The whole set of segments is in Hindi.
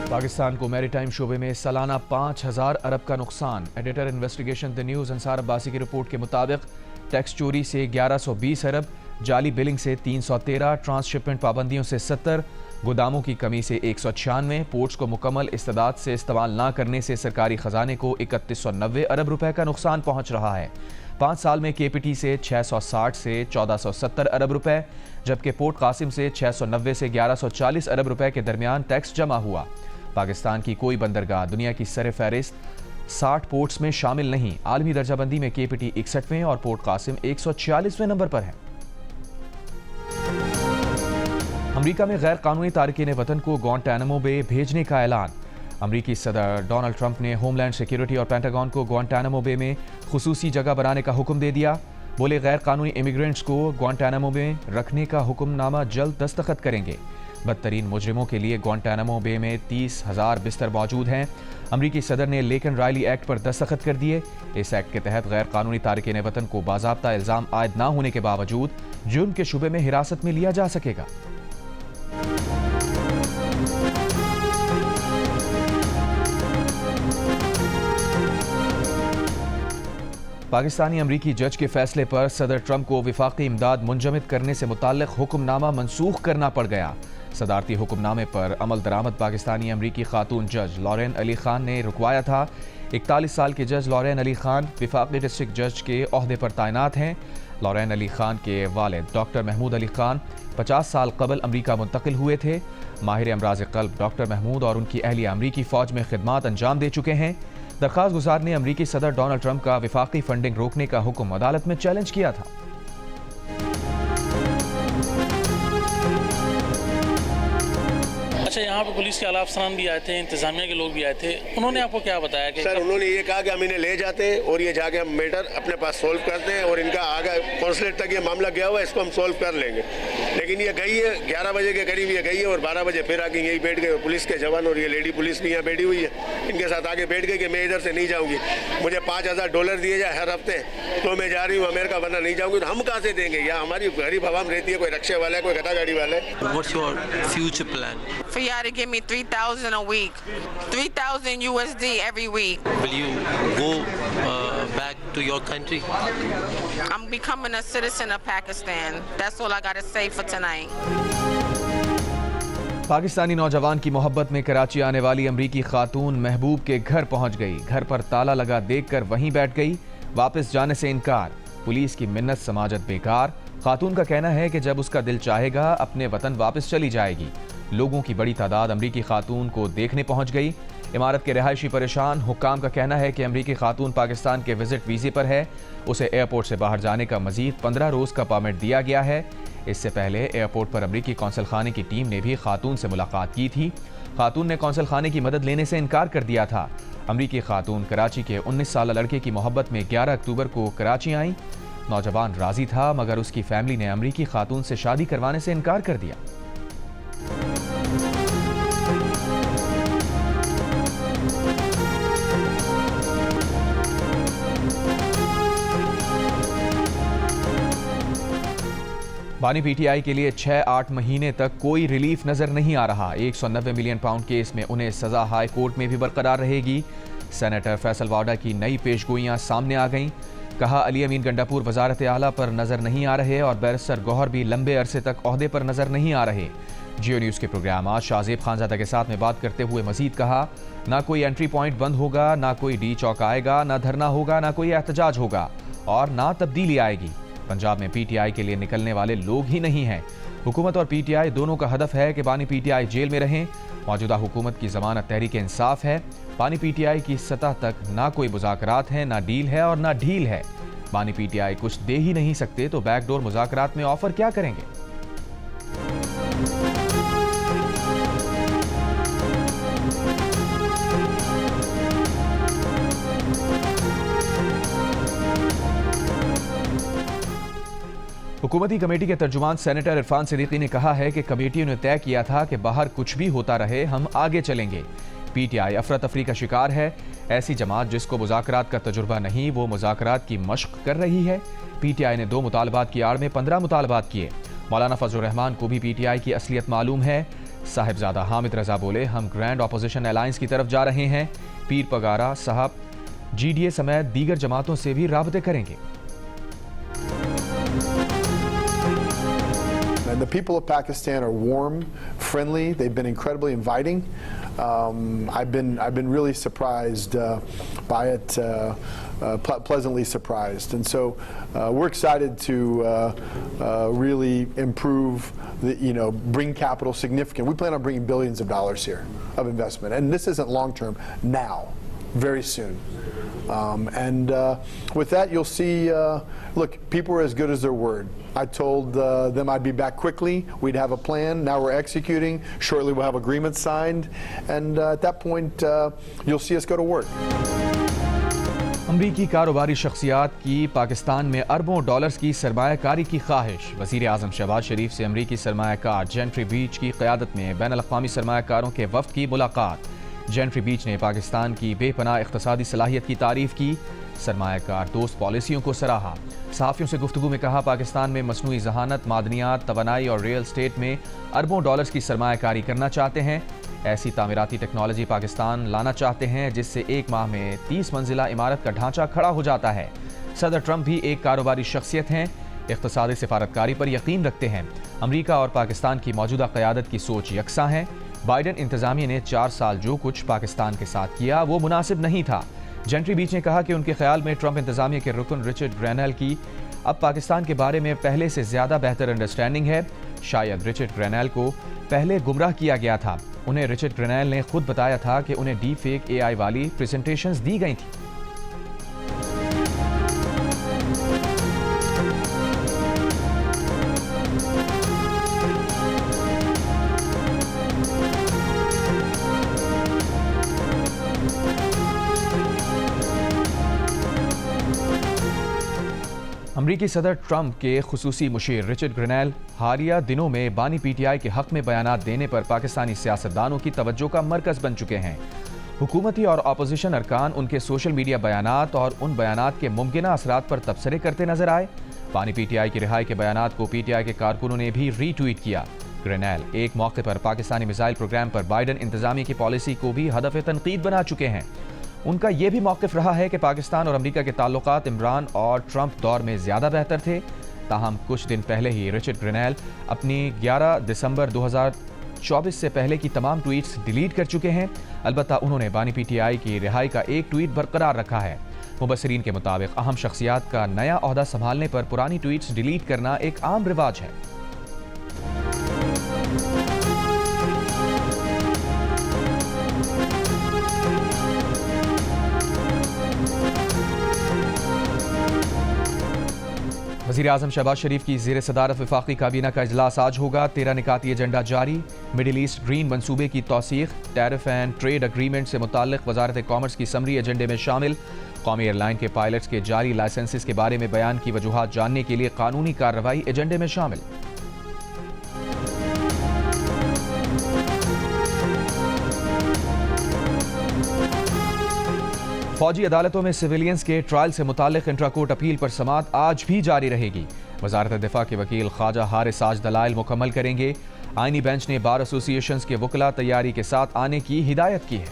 पाकिस्तान को मैरीटाइम शोबे में सालाना 5,000 अरब का नुकसान। Editor investigation the news Ansar Abbasi की रिपोर्ट के मुताबिक टैक्स चोरी से 1120 अरब, जाली बिलिंग से 313, ट्रांसशिपमेंट पाबंदियों से 70, गोदामों की कमी से 196, पोर्ट्स को मुकम्मल इस्तेदाद से इस्तेमाल न करने से सरकारी खजाने को 3190 अरब रुपए का नुकसान पहुंच रहा है। 5 साल में केपीटी से 660 से 1470 अरब रुपए, जबकि पोर्ट कासिम से 690 से 1140 अरब रुपए के दरमियान टैक्स जमा हुआ। पाकिस्तान की कोई बंदरगाह दुनिया की सर फहरिस्त 60 पोर्ट्स में शामिल नहीं। आलमी दर्जाबंदी में केपीटी 61वें और पोर्ट कासिम 146वें नंबर पर है। अमरीका में गैर कानूनी तारकीन वतन को ग्वांटानामो बे भेजने का ऐलान। अमरीकी सदर डोनाल्ड ट्रंप ने होमलैंड सिक्योरिटी और पेंटागन को ग्वांटानामो बे में खुसूसी जगह बनाने का हुक्म दे दिया। बोले गैर कानूनी इमिग्रेंट्स को ग्वांटानामो में रखने का हुक्मनामा जल्द दस्तखत करेंगे। बदतरीन मुजरिमों के लिए ग्वांटानामो बे में 30,000 बिस्तर मौजूद हैं। अमरीकी सदर ने लेकिन रायली एक्ट पर दस्तखत कर दिए। इस एक्ट के तहत गैर कानूनी तारकीन वतन को बाज़ाब्ता इल्ज़ाम आयद न होने के बावजूद जुर्म के शुबे में हिरासत में लिया जा सकेगा। पाकिस्तानी अमरीकी जज के फैसले पर सदर ट्रंप को विफाकी इमदाद मुंजमद करने से मुताल्लिक हुक्मनामा मनसूख करना पड़ गया। सदारती हुक्मनामे पर अमल दरामद पाकिस्तानी अमरीकी खातून जज लॉरेन अली खान ने रुकवाया था। 41 साल के जज लॉरेन अली खान विफाकी डिस्ट्रिक्ट जज के ओहदे पर तैनात हैं। लॉरेन अली खान के वालिद डॉक्टर महमूद अली खान 50 साल कबल अमरीका मुंतकिल हुए थे। माहिर अमराज क़ल्ब डॉक्टर महमूद और उनकी अहलिया अमरीकी फ़ौज में खिदमात अंजाम दे चुके हैं। दरख्वास्त गुजार ने अमरीकी सदर डोनाल्ड ट्रंप का विफाकी फंडिंग रोकने का हुक्म अदालत में चैलेंज किया था। अच्छा, यहाँ पे पुलिस के आला अफसरान भी आए थे, इंतजामिया के लोग भी आए थे, उन्होंने आपको क्या बताया कि सर उन्होंने ये कहा कि हम इन्हें ले जाते हैं और ये जाके हम मैटर अपने पास सोल्व करते हैं और इनका आगे कौंसलेट तक ये मामला गया हुआ है, इसको हम सोल्व कर लेंगे। लेकिन ये गई है 11 बजे के करीब ये गई है और 12 बजे फिर आके यही बैठ गए। पुलिस के जवान और ये लेडी पुलिस भी यहाँ बैठी हुई है, इनके साथ आगे बैठ गए कि मैं इधर से नहीं जाऊँगी, मुझे $5,000 दिए जाए हर हफ्ते तो मैं जा रही हूँ अमेरिका, वरना नहीं जाऊँगी। तो हम कहाँ से देंगे? यहाँ हमारी गरीब आवाम रहती है, कोई रिक्शे वाला है, कोई गधा गाड़ी वाला है। What's your future plan? For y'all to give me $3,000 a week, $3,000 USD every week. Will you go back to your country? I'm becoming a citizen of Pakistan. That's all I got to say for tonight. Pakistani नौजवान की मोहब्बत में कराची आने वाली अमरीकी खातून महबूब के घर पहुंच गई। घर पर ताला लगा देखकर वहीं बैठ गई। वापस जाने से इनकार। पुलिस की मिन्नत समाजत बेकार। खातून का कहना है कि जब उसका दिल चाहेगा अपने वतन वापस चली जाएगी। लोगों की बड़ी तादाद अमरीकी खातून को देखने पहुंच गई। इमारत के रिहायशी परेशान। हुक्काम का कहना है कि अमरीकी खातून पाकिस्तान के विजिट वीज़े पर है। उसे एयरपोर्ट से बाहर जाने का मजीद 15 रोज़ का परमिट दिया गया है। इससे पहले एयरपोर्ट पर अमरीकी कौंसल खाने की टीम ने भी खातून से मुलाकात की थी। खातून ने कौंसल खाने की मदद लेने से इनकार कर दिया था। अमरीकी खातून कराची के 19 साल लड़के की मोहब्बत में 11 अक्टूबर को कराची आई। नौजवान राजी था मगर उसकी फैमिली ने अमरीकी खातून से शादी करवाने से इनकार कर दिया। बानी पीटीआई के लिए 6-8 महीने तक कोई रिलीफ नजर नहीं आ रहा। 190 मिलियन पाउंड केस में उन्हें सजा हाई कोर्ट में भी बरकरार रहेगी। सेनेटर फैसल वाडा की नई पेशगोइयां सामने आ गईं। कहा अली अमीन गंडापुर वजारत आला पर नजर नहीं आ रहे और बैरिस्टर गौहर भी लंबे अरसे तक ओहदे पर नजर नहीं आ रहे। जियो न्यूज़ के प्रोग्राम आज शाहजेब खानजादा के साथ में बात करते हुए मजीद कहा, ना कोई एंट्री पॉइंट बंद होगा, ना कोई डी चौक आएगा, ना धरना होगा, ना कोई एहतजाज होगा और ना तब्दीली आएगी। पंजाब में पीटीआई के लिए निकलने वाले लोग ही नहीं हैं। हुकूमत और पीटीआई दोनों का हदफ है कि बानी पीटीआई जेल में रहें। मौजूदा हुकूमत की जमानत तहरीक इंसाफ है। बानी पीटीआई की सतह तक ना कोई मुज़ाकरात है, ना डील है और ना ढील है। बानी पीटीआई कुछ दे ही नहीं सकते तो बैकडोर मुज़ाकरात में ऑफर क्या करेंगे? हुकूमती कमेटी के तर्जुमान सेनेटर इरफान सिद्दीकी ने कहा है कि कमेटी ने तय किया था कि बाहर कुछ भी होता रहे, हम आगे चलेंगे। पीटीआई अफरा तफरी का शिकार है। ऐसी जमात जिसको मुज़ाकरात का तजुर्बा नहीं, वो मुज़ाकरात की मश्क कर रही है। पीटीआई ने 2 मुतालबात की आड़ में 15 मुतालबात किए। मौलाना फजलुर रहमान को भी पीटीआई की असलियत मालूम है। साहिबजादा हामिद रजा बोले, हम ग्रैंड ऑपोजिशन अलायंस की तरफ जा रहे हैं। पीर पगारा साहब GDA समेत दीगर जमातों से भी राबते करेंगे। And the people of Pakistan are warm, friendly. They've been incredibly inviting. I've been really surprised by it, pleasantly surprised, and so we're excited to really improve, bring capital significant. We plan on bringing billions of dollars here of investment, and this isn't long term. Now, very soon. And with that, you'll see, look, people are as good as their word. I told them I'd be back quickly. We'd have a plan. Now we're executing. Shortly we'll have agreements signed. And at that point, you'll see us go to work. अमरीकी कारोबारी शख्सियात की पाकिस्तान में अरबों डॉलर्स की सरमायाकारी की ख्वाहिश। वज़ीर आज़म शहबाज शरीफ से अमरीकी सरमायाकार जेंट्री बीच की क़यादत में बैनुल-अक़वामी सरमायाकारों के वफ़द की मुलाकात। जेंट्री बीच ने पाकिस्तान की बेपनाह इक़्तिसादी सलाहियत की तारीफ़ की। सरमायाकार दोस्त पॉलिसियों को सराहा। सहाफ़ियों से गुफ्तगू में कहा, पाकिस्तान में मसनूई ज़हानत, मादनियात, तवानाई और रियल स्टेट में अरबों डॉलर्स की सरमायाकारी करना चाहते हैं। ऐसी तामीराती टेक्नोलॉजी पाकिस्तान लाना चाहते हैं जिससे एक माह में 30 मंजिला इमारत का ढांचा खड़ा हो जाता है। सदर ट्रंप भी एक कारोबारी शख्सियत हैं, इक़्तिसादी सिफारतकारी पर यकीन रखते हैं। अमरीका और पाकिस्तान की मौजूदा क़यादत की सोच यकसां है। बाइडन इंतज़ामिया ने 4 साल जो कुछ पाकिस्तान के साथ किया वो मुनासिब नहीं था। जेंट्री बीच ने कहा कि उनके ख्याल में ट्रंप इंतज़ामिया के रुकन रिचर्ड ग्रेनेल की अब पाकिस्तान के बारे में पहले से ज़्यादा बेहतर अंडरस्टैंडिंग है। शायद रिचर्ड ग्रेनेल को पहले गुमराह किया गया था। उन्हें रिचर्ड ग्रेनेल ने खुद बताया था कि उन्हें डी फेक AI वाली प्रेजेंटेशंस दी गई थी। अमरीकी सदर ट्रंप के खुसूसी मुशीर रिचर्ड ग्रेनेल हालिया दिनों में बानी PTI के हक में बयानात देने पर पाकिस्तानी सियासतदानों की तवज्जो का मरकज़ बन चुके हैं। हुकूमती और अपोजिशन अरकान उनके सोशल मीडिया बयानात और उन बयानात के मुमकिना असरात पर तबसरे करते नजर आए। बानी PTI की रिहाई के बयानात को PTI के कारकुनों ने भी रीट्वीट किया। ग्रेनेल एक मौके पर पाकिस्तानी मिसाइल प्रोग्राम पर बाइडन इंतजामिया की पॉलिसी को भी हदफ तनकीद बना चुके हैं। उनका यह भी मौक़िफ़ रहा है कि पाकिस्तान और अमरीका के ताल्लुकात इमरान और ट्रंप दौर में ज़्यादा बेहतर थे। ताहम कुछ दिन पहले ही रिचर्ड ग्रेनेल अपनी 11 दिसंबर 2024 से पहले की तमाम ट्वीट्स डिलीट कर चुके हैं। अलबत्ता उन्होंने बानी PTI की रिहाई का एक ट्वीट बरकरार रखा है। मुबस्सिरीन के मुताबिक अहम शख्सियात का नया ओहदा संभालने पर पुरानी ट्वीट्स डिलीट करना एक आम रिवाज है। वज़ीर आज़म शहबाज शरीफ की ज़ेर सदारत वफाकी काबीना का इजलास आज होगा। 13 निकाती एजेंडा जारी। मिडिल ईस्ट ग्रीन मनसूबे की तौसीक़, टैरिफ एंड ट्रेड अग्रीमेंट से मुताल्लिक़ वज़ारत कॉमर्स की समरी एजेंडे में शामिल। कौमी एयरलाइन के पायलट्स के जारी लाइसेंसेस के बारे में बयान की वजूहात जानने के लिए कानूनी कार्रवाई एजेंडे में शामिल। फौजी अदालतों में सिविलियंस के ट्रायल से मुताल्लिक इंट्राकोर्ट अपील पर समाअत आज भी जारी रहेगी। वजारत दिफा के वकील ख्वाजा हारिस आज दलाइल मुकम्मल करेंगे। आईनी बेंच ने बार एसोसिएशंस के वकला तैयारी के साथ आने की हिदायत की है।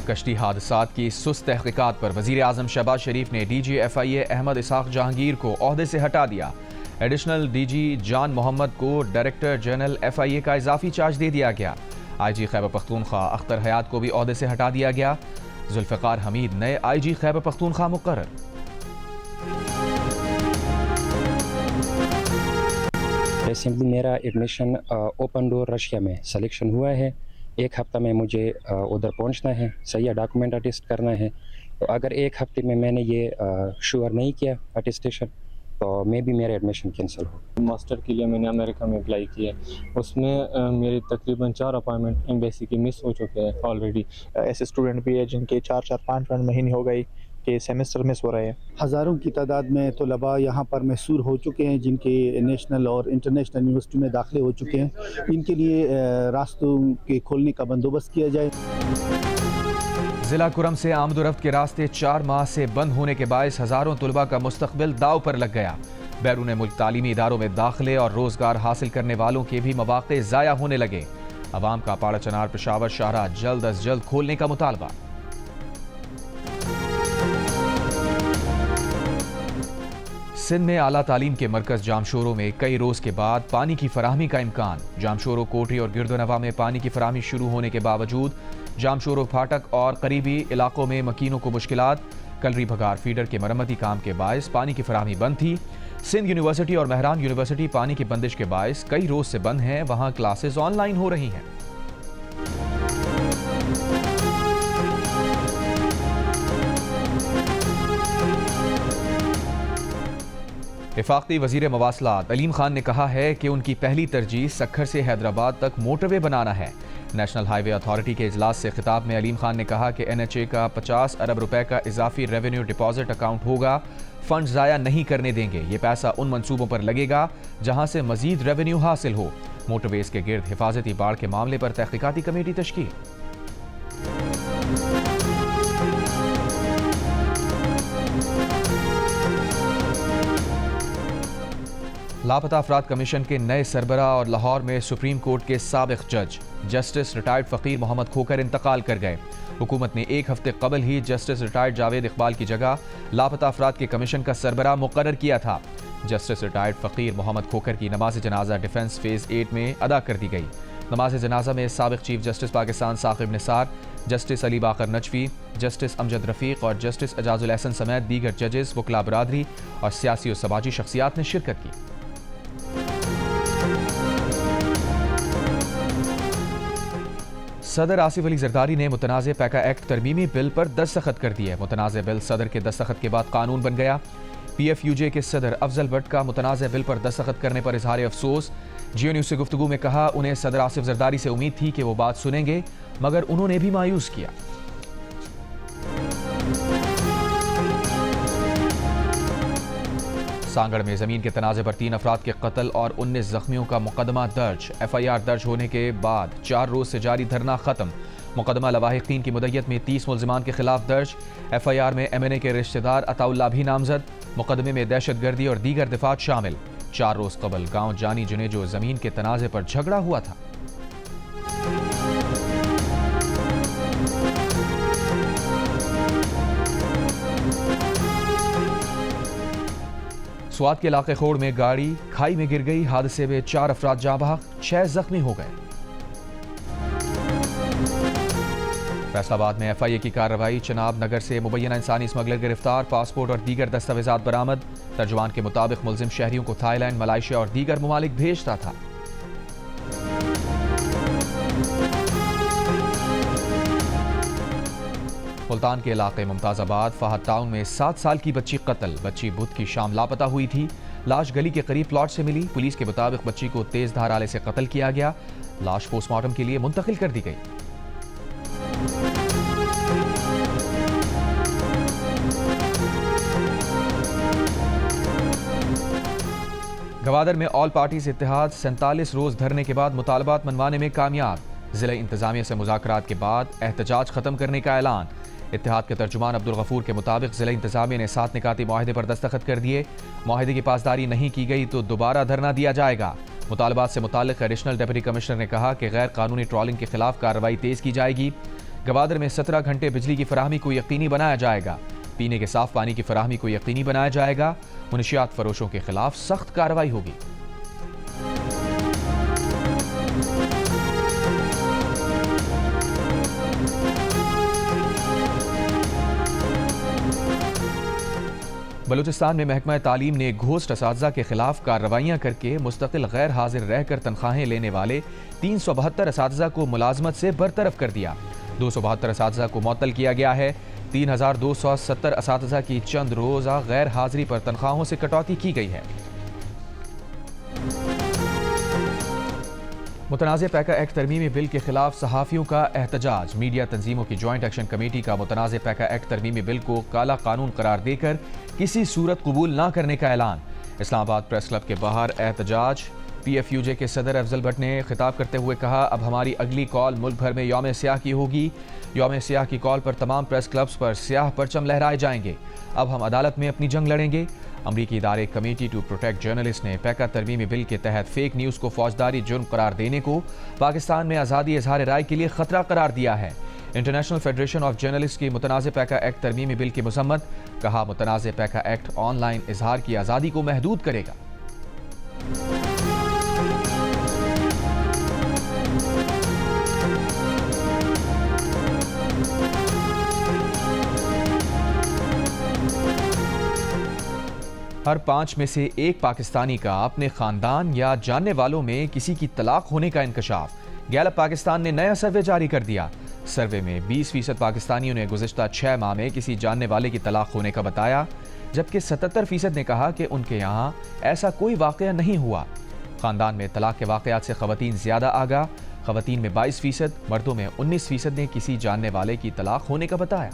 कश्ती हादसात की सुस्त तहकीकात पर वज़ीर आज़म शहबाज शरीफ ने DG FIA अहमद इसाक जहांगीर को ओहदे से हटा दिया। एडिशनल DG जान मोहम्मद को डायरेक्टर जनरल FIA का इजाफी चार्ज दे दिया गया। IG खैबर पख्तूनख्वा अख्तर हयात को भी ओहदे से हटा दिया गया। जुल्फ़िकार हमीद नए IG खैबर पख्तूनख्वा मुकर्रर। रिसेंटली मेरा एडमिशन ओपन डोर रशिया में सिलेक्शन हुआ है। एक हफ्ता में मुझे उधर पहुंचना है, सही डॉक्यूमेंट अटेस्ट करना है। तो अगर एक हफ्ते में मैंने ये श्योर नहीं किया अटेस्टेशन तो मे भी मेरा एडमिशन कैंसिल हो। मास्टर के लिए मैंने अमेरिका में अप्लाई किया, उसमें मेरी तकरीबन 4 अपॉइंटमेंट एम्बेसी की मिस हो चुके हैं ऑलरेडी। ऐसे स्टूडेंट भी है जिनके 4-4, 5-5 महीने हो गए कि सेमेस्टर मिस हो रहे हैं। हज़ारों की तादाद में तलबा यहाँ पर मैसूर हो चुके हैं जिनके नेशनल और इंटरनेशनल यूनिवर्सिटी में दाखिले हो चुके हैं। इनके लिए रास्तों के खोलने का बंदोबस्त किया जाए। जिला कुरम से आमदोरफ्त के रास्ते 4 माह से बंद होने के बायस हजारों तुलबा का मुस्तकबिल दाव पर लग गया। बैरून मुल्क तालीमी इदारों में दाखिले और रोजगार हासिल करने वालों के भी मौक़े ज़ाया होने लगे। अवाम का पाड़ा चनार पेशावर शाहराह जल्द अज जल्द खोलने का मुतालबा। सिंध में आला तालीम के मरकज जामशोरों में कई रोज के बाद पानी की फराहमी का इम्कान। जामशोरों, कोठी और गिरदोनवा में पानी की फराहमी शुरू होने के बावजूद जामशोरों फाटक और करीबी इलाकों में मकीनों को मुश्किलात। कलरी भगार फीडर के मरम्मती काम के बायस पानी की फराहमी बंद थी। सिंध यूनिवर्सिटी और महरान यूनिवर्सिटी पानी की बंदिश के बायस कई रोज से बंद हैं। वहां क्लासेस ऑनलाइन हो रही हैं। वफाकी वजीर मवासलात अलीम खान ने कहा है कि उनकी पहली तरजीह सक्खर से हैदराबाद तक मोटरवे बनाना है। नेशनल हाईवे अथॉरिटी के इजलास से खिताब में अलीम खान ने कहा कि NHA का 50 अरब रुपए का इजाफी रेवेन्यू डिपॉजिट अकाउंट होगा। फंड ज़ाया नहीं करने देंगे। ये पैसा उन मंसूबों पर लगेगा जहां से मजीद रेवेन्यू हासिल हो। मोटरवेज के गिर्द हिफाजती बाढ़ के मामले पर तहकीकाती कमेटी तश्कील। लापता अफराद कमीशन के नए सरबराह और लाहौर में सुप्रीम कोर्ट के साबिक जज जस्टिस रिटायर्ड फ़कीर मोहम्मद खोकर इंतकाल कर गए। हुकूमत ने 1 हफ्ते कबल ही जस्टिस रिटायर्ड जावेद इकबाल की जगह लापता अफराद के कमीशन का सरबराह मुकर्रर किया था। जस्टिस रिटायर्ड फ़कीर मोहम्मद खोकर की नमाज जनाजा डिफेंस फेज़ 8 में अदा कर दी गई। नमाज जनाजा में साबिक chief justice Pakistan Saqib Nisar, justice Ali Baqar Najafi, justice Amjad Rafiq और जस्टिस एजाजुल एहसन समेत दीगर जजेस, वकला बरादरी और सियासी और समाजी शख्सियात ने शिरकत की। सदर आसिफ अली जरदारी ने मुतनाज़ पैका एक्ट तरमीमी बिल पर दस्तखत कर दिए। मुतनाज़ बिल सदर के दस्तखत के बाद कानून बन गया। PFUJ के सदर अफजल भट्ट का मुतनाज़ बिल पर दस्तखत करने पर इजहार अफसोस। जियो न्यूज़ से गुफ्तगू में कहा, उन्हें सदर आसिफ जरदारी से उम्मीद थी कि वो बात सुनेंगे, मगर उन्होंने भी मायूस किया। सांगड़ में जमीन के तनाज़े पर 3 अफराद के कत्ल और 19 जख्मियों का मुकदमा दर्ज। FIR दर्ज होने के बाद 4 रोज से जारी धरना खत्म। मुकदमा लवाहिकीन की मुद्दत में 30 मुल्जिमान के खिलाफ दर्ज। FIR में MNA के रिश्तेदार अताउल्लाह भी नामजद। मुकदमे में दहशतगर्दी और दीगर दिफात शामिल। 4 रोज कबल गांव जानी जुनेजो जमीन के तनाज़े पर झगड़ा हुआ था। स्वात के इलाके खोड़ में गाड़ी खाई में गिर गई। हादसे में 4 अफराद जाँ बहक, 6 जख्मी हो गए। फैसलाबाद में FIA की कार्रवाई। चनाब नगर से मुबैना इंसानी स्मगलर गिरफ्तार। पासपोर्ट और दीगर दस्तावेजात बरामद। तर्जुमान के मुताबिक मुल्जिम शहरियों को थाईलैंड, मलाइशिया और दीगर ममालिक भेजता था। मुल्तान के इलाके मुमताज़ाबाद फाहद टाउन में 7 साल की बच्ची कत्ल। बच्ची बुध की शाम लापता हुई थी। लाश गली के करीब प्लॉट से मिली। पुलिस के मुताबिक बच्ची को तेज धार आले से कत्ल किया गया। लाश पोस्टमार्टम के लिए मुंतकिल कर दी गई। गवादर में ऑल पार्टीज इत्तेहाद 47 रोज धरने के बाद मुतालबात मनवाने में कामयाब। जिला इंतजामिया से मुज़ाकरात के बाद एहतजाज खत्म करने का ऐलान। इत्तेहाद के तर्जुमान अब्दुल गफूर के मुताबिक जिला इंतजामिया ने 7 निकाती मुआहदे पर दस्तखत कर दिए। मुआहदे की पासदारी नहीं की गई तो दोबारा धरना दिया जाएगा। मुतालबात से मुताल्लिक एडिशनल डिप्टी कमिश्नर ने कहा कि गैर कानूनी ट्रॉलिंग के खिलाफ कार्रवाई तेज की जाएगी। गवादर में 17 घंटे बिजली की फराहमी को यकीनी बनाया जाएगा। पीने के साफ पानी की फराहमी को यकीनी बनाया जाएगा। मुनशियात फरोशों के खिलाफ सख्त कार्रवाई होगी। बलूचिस्तान में महकमा तालीम ने घोस्ट असातिज़ा के खिलाफ कार्रवाइयाँ करके मुस्तकिल गैर हाजिर रहकर तनख्वाहें लेने वाले 372 असातिज़ा को मुलाजमत से बरतरफ कर दिया। 272 असातिज़ा को मुअत्तल किया गया है। 3270 असातिज़ा की चंद रोज़ा गैर हाजिरी पर तनख्वाहों से कटौती की गई है। मुतनाज़े पैका एक्ट तरमीमी बिल के खिलाफ सहाफ़ियों का एहतजाज। मीडिया तंजीमों की जॉइंट एक्शन कमेटी का मुतनाज़े पैका एक्ट तरमीमी बिल को काला कानून करार देकर किसी सूरत कबूल न करने का ऐलान। इस्लामाबाद प्रेस क्लब के बाहर एहतजाज। PFUJ के सदर अफजल भट्ट ने खिताब करते हुए कहा, अब हमारी अगली कॉल मुल्क भर में यौम सियाह की होगी। यौम सियाह की कॉल पर तमाम प्रेस क्लब्स पर सियाह परचम लहराए जाएंगे। अब हम अदालत में अपनी जंग लड़ेंगे। अमरीकी इदारे कमेटी टू प्रोटेक्ट जर्नलिस्ट ने पैका तरमीमी बिल के तहत फेक न्यूज़ को फौजदारी जुर्म करार देने को पाकिस्तान में आज़ादी इजहार राय के लिए खतरा करार दिया है। इंटरनेशनल फेडरेशन ऑफ जर्नलिस्ट की मुतनाज़ पैका एक्ट तरमीमी बिल की मसम्मत। कहा, मुतनाज़ पैका एक्ट ऑनलाइन इजहार की आज़ादी को महदूद करेगा। हर 5 में से एक पाकिस्तानी का अपने खानदान या जानने वालों में किसी की तलाक होने का इंकशाफ। गैलप पाकिस्तान ने नया सर्वे जारी कर दिया। सर्वे में 20% पाकिस्तानियों ने गुज़िश्ता 6 माह में किसी जानने वाले की तलाक होने का बताया, जबकि 77% ने कहा कि उनके यहाँ ऐसा कोई वाक़या नहीं हुआ। खानदान में तलाक के वाक़यात से ख़वातीन ज़्यादा आगाह। ख़वातीन में 22%, मर्दों में 19% ने किसी जानने वाले की तलाक होने का बताया।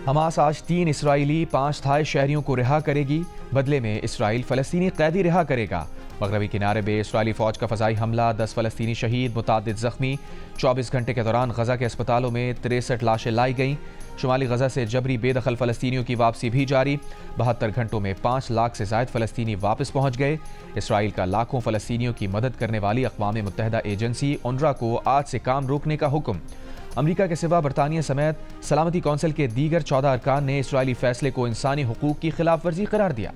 हमास आज 3 इसराइली 5 थाई शहरियों को रिहा करेगी। बदले में इसराइल फ़लस्तीनी कैदी रिहा करेगा। मगरबी किनारे में इसराइली फ़ौज का फ़ज़ाई हमला, 10 फ़लस्तीनी शहीद, मुतादिद ज़ख्मी। 24 घंटे के दौरान गज़ा के अस्पतालों में 63 लाशें लाई गईं। शुमाली गज़ा से जबरी बेदखल फ़लस्तीनियों की वापसी भी जारी। 72 घंटों में 5 लाख से ज़ायद फ़लस्तीनी वापस पहुँच गए। इसराइल का लाखों फ़लस्तीनियों की मदद करने वाली अक़वाम मुत्तहिदा एजेंसी UNRWA को आज से काम रोकने का हुक्म। अमरीका के सिवा बरतानिया समेत सलामती कौंसिल के दीगर 14 अरकान ने इसराइली फैसले को इंसानी हुकूक की खिलाफ वर्जी करार दिया।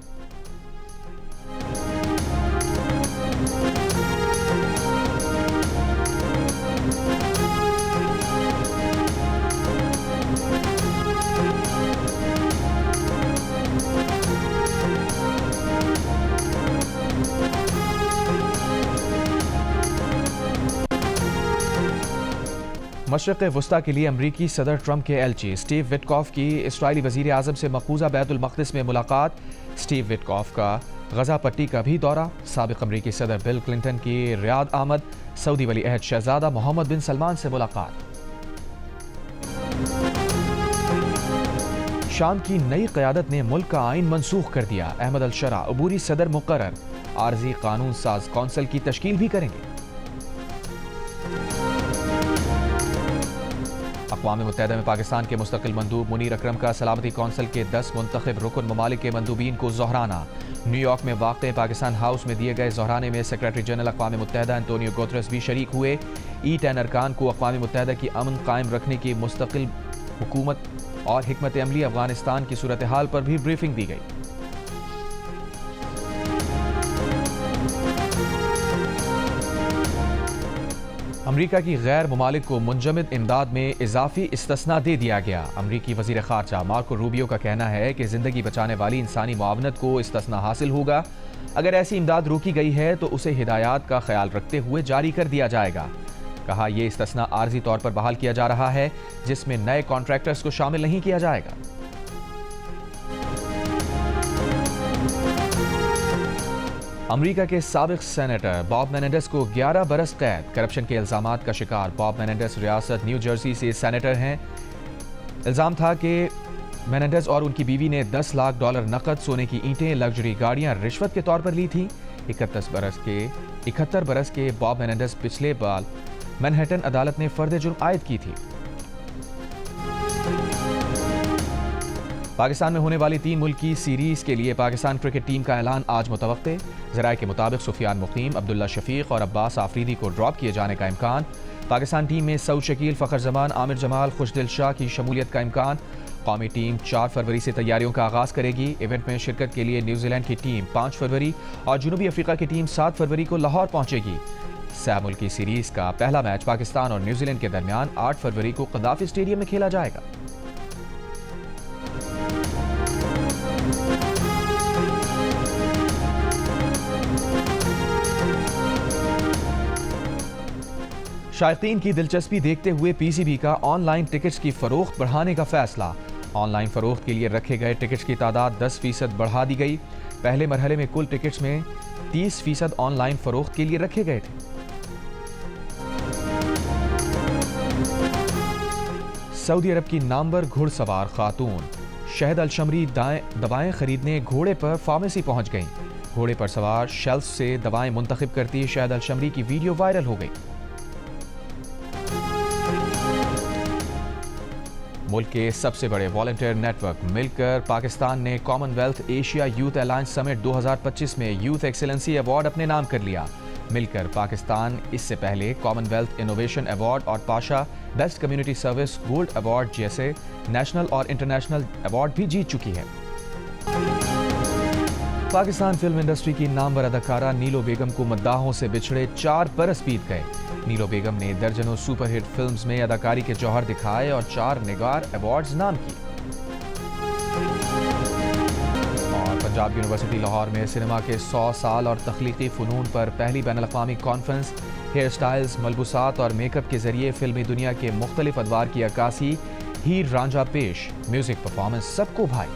मशरिक़ वस्ता के लिए अमरीकी सदर ट्रंप के एलची स्टीव विटकॉफ की इसराइली वज़ीर आज़म से मक़बूज़ा बैतुल मक़दिस में मुलाकात। स्टीव विटकॉफ का गज़ा पट्टी का भी दौरा। साबिक़ अमरीकी सदर बिल क्लिंटन की रियाद आमद। सऊदी वली अहद शहज़ादा मोहम्मद बिन सलमान से मुलाकात। शाम की नई क़यादत ने मुल्क का आइन मनसूख कर दिया। अहमद अल-शरा अबूरी सदर मुक़र्रर। आर्जी कानून साज कौंसिल की तश्कील भी करेंगे। अक़वाम मुत्तहिदा में पाकिस्तान के मुस्तक़िल मंदूब मुनीर अकरम का सलामती कौंसिल के 10 मुंतखब रुकन ममालिक के मंदूबीन को ज़ोहराना। न्यूयॉर्क में वाक़ पाकिस्तान हाउस में दिए गए ज़ोहराने में सेक्रेटरी जनरल अक़वाम मुत्तहिदा एंटोनियो गुतेरेस भी शरीक हुए। E10 अरकान को अक़वाम मुत्तहिदा की अमन कायम रखने की मुस्तक़िल हुकूमत और हिकमत अमली अफ़गानिस्तान की सूरत हाल पर भी ब्रीफिंग दी गई। अमरीका की गैर ममालिक को मुंजमद इमदाद में इजाफी इस्तिस्ना दे दिया गया। अमरीकी वज़ीर ख़ारजा मार्को रूबियो का कहना है कि ज़िंदगी बचाने वाली इंसानी मुआवनत को इस्तिस्ना हासिल होगा। अगर ऐसी इमदाद रोकी गई है तो उसे हिदायत का ख्याल रखते हुए जारी कर दिया जाएगा। कहा, यह इस्तिस्ना आर्जी तौर पर बहाल किया जा रहा है, जिसमें नए कॉन्ट्रैक्टर्स को शामिल नहीं किया जाएगा। अमरीका के साबिक़ सेनेटर बॉब मेनेंडेस को 11 बरस कैद। करप्शन के इल्ज़ामात का शिकार बॉब मेनेंडेस रियासत न्यू जर्सी से सेनेटर हैं। इल्ज़ाम था कि मेनेंडेस और उनकी बीवी ने $10 लाख नकद, सोने की ईंटें, लग्जरी गाड़ियां रिश्वत के तौर पर ली थी। 71 बरस के बॉब मेनेंडेस पिछले बार मैनहट्टन अदालत ने फर्द जुर्म आयद की थी। पाकिस्तान में होने वाली 3 मुल्की सीरीज़ के लिए पाकिस्तान क्रिकेट टीम का ऐलान आज मुतवक्के। ज़राए के मुताबिक सुफियान मुक़ीम, अब्दुल्ला शफीक और अब्बास आफरीदी को ड्रॉप किए जाने का इम्कान। पाकिस्तान टीम में सऊद शकील, फ़खर जमान, आमिर जमाल, खुशदिल शाह की शमूलियत का इम्कान। कौमी टीम 4 फरवरी से तैयारियों का आगाज़ करेगी। इवेंट में शिरकत के लिए न्यूजीलैंड की टीम 5 फरवरी और जनूबी अफ्रीका की टीम 7 फरवरी को लाहौर पहुंचेगी। 6 मुल्की सीरीज़ का पहला मैच पाकिस्तान और न्यूजीलैंड के दरमियान 8 फरवरी को क़द्दाफ़ी स्टेडियम में खेला जाएगा। शायकीन की दिलचस्पी देखते हुए पीसीबी का ऑनलाइन टिकट्स की फरोख्त बढ़ाने का फैसला। ऑनलाइन फरोख्त के लिए रखे गए टिकट्स की तादाद 10% बढ़ा दी गई। पहले मरहले में कुल टिकट्स में 30% ऑनलाइन फरोख्त के लिए रखे गए थे। सऊदी अरब की नामवर घुड़सवार खातून शहद अलशमरी दवाएं खरीदने घोड़े पर फार्मेसी पहुंच गईं। घोड़े पर सवार शेल्फ से दवाएं मुंतखब करती शहद अलशमरी की वीडियो वायरल हो गई। मुल्क के सबसे बड़े वॉलंटियर नेटवर्क मिलकर पाकिस्तान ने Commonwealth Asia youth alliance summit 2025 में यूथ एक्सीलेंसी अवार्ड अपने नाम कर लिया। मिलकर पाकिस्तान इससे पहले कॉमनवेल्थ इनोवेशन अवार्ड और Pasha best community service gold award जैसे नेशनल और इंटरनेशनल अवार्ड भी जीत चुकी है। पाकिस्तान फिल्म इंडस्ट्री की नामवर अदाकारा नीलो बेगम को मद्दाहों से बिछड़े 4 बरस बीत गए। नीलो बेगम ने दर्जनों सुपरहिट फिल्म्स में अदाकारी के जौहर दिखाए और 4 निगार अवार्ड्स नाम किए। और पंजाब यूनिवर्सिटी लाहौर में सिनेमा के 100 साल और तख्लीकी फ़नून पर पहली बैनुल-अक़वामी कॉन्फ्रेंस, हेयर स्टाइल्स, मलबूसात और मेकअप के जरिए फिल्मी दुनिया के मुख्तलिफ अदवार की अक्कासी, हीर रांझा पेश, म्यूजिक परफॉर्मेंस सबको भाई।